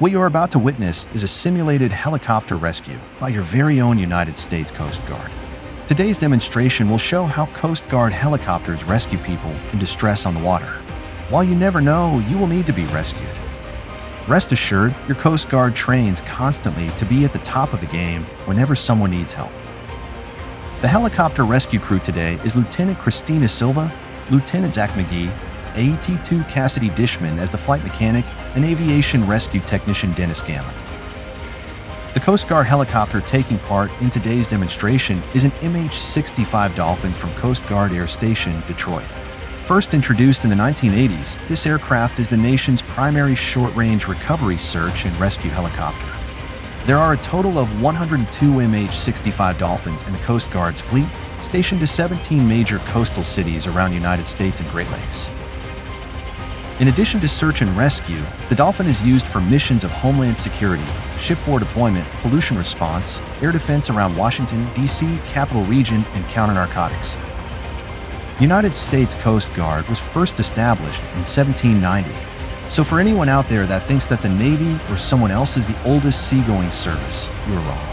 What you're about to witness is a simulated helicopter rescue by your very own United States Coast Guard. Today's demonstration will show how Coast Guard helicopters rescue people in distress on the water. While you never know, you will need to be rescued. Rest assured, your Coast Guard trains constantly to be at the top of the game whenever someone needs help. The helicopter rescue crew today is Lieutenant Christina Silva, Lieutenant Zach McGee, AET2 Cassidy Dishman as the flight mechanic, and Aviation rescue technician Dennis Scanlon. The Coast Guard helicopter taking part in today's demonstration is an MH-65 Dolphin from Coast Guard Air Station, Detroit. First introduced in the 1980s, this aircraft is the nation's primary short-range recovery search and rescue helicopter. There are a total of 102 MH-65 Dolphins in the Coast Guard's fleet, stationed to 17 major coastal cities around the United States and Great Lakes. In addition to search and rescue, the Dolphin is used for missions of homeland security, shipboard deployment, pollution response, air defense around Washington, D.C., Capital Region, and counter-narcotics. The United States Coast Guard was first established in 1790. So for anyone out there that thinks that the Navy or someone else is the oldest seagoing service, you are wrong.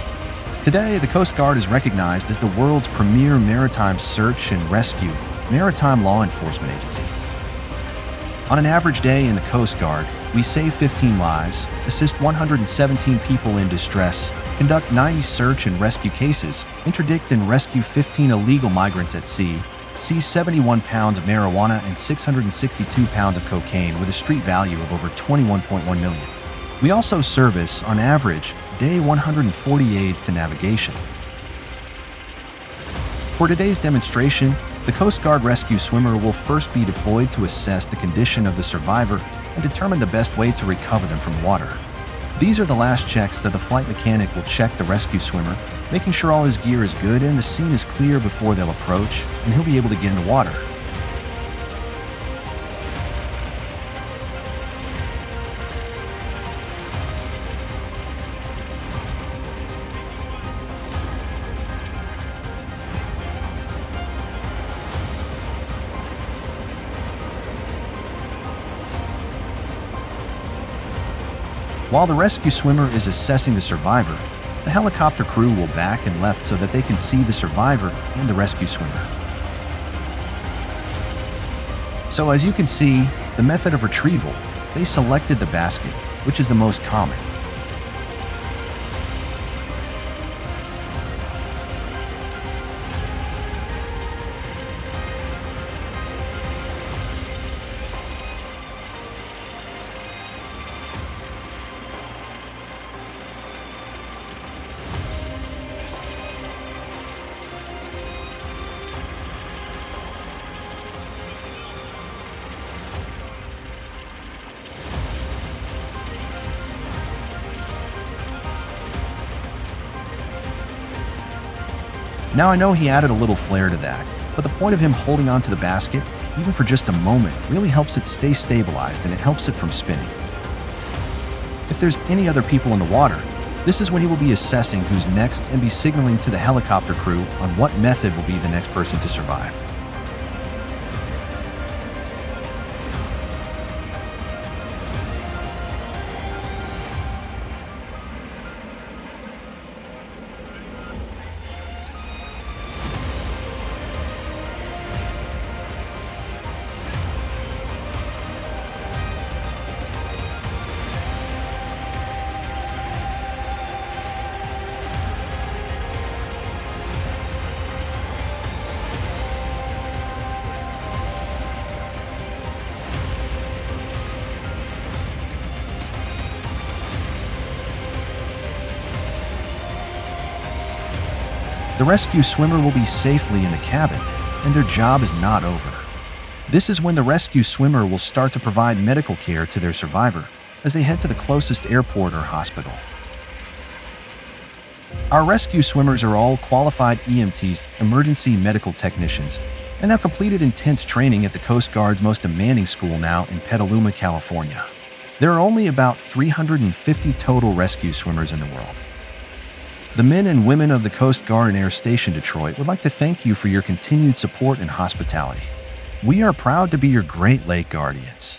Today, the Coast Guard is recognized as the world's premier maritime search and rescue maritime law enforcement agency. On an average day in the Coast Guard, we save 15 lives, assist 117 people in distress, conduct 90 search and rescue cases, interdict and rescue 15 illegal migrants at sea, seize 71 pounds of marijuana and 662 pounds of cocaine with a street value of over $21.1 million. We also service, on average, day 140 aids to navigation. For today's demonstration, the Coast Guard rescue swimmer will first be deployed to assess the condition of the survivor and determine the best way to recover them from the water. These are the last checks that the flight mechanic will check the rescue swimmer, making sure all his gear is good and the scene is clear before they'll approach, and he'll be able to get in the water. While the rescue swimmer is assessing the survivor, the helicopter crew will back and left so that they can see the survivor and the rescue swimmer. So as you can see, the method of retrieval, they selected the basket, which is the most common. Now I know he added a little flair to that, but the point of him holding onto the basket, even for just a moment, really helps it stay stabilized and it helps it from spinning. If there's any other people in the water, this is when he will be assessing who's next and be signaling to the helicopter crew on what method will be the next person to survive. The rescue swimmer will be safely in the cabin, and their job is not over. This is when the rescue swimmer will start to provide medical care to their survivor as they head to the closest airport or hospital. Our rescue swimmers are all qualified EMTs, emergency medical technicians, and have completed intense training at the Coast Guard's most demanding school now in Petaluma, California. There are only about 350 total rescue swimmers in the world. The men and women of the Coast Guard and Air Station Detroit would like to thank you for your continued support and hospitality. We are proud to be your Great Lake Guardians.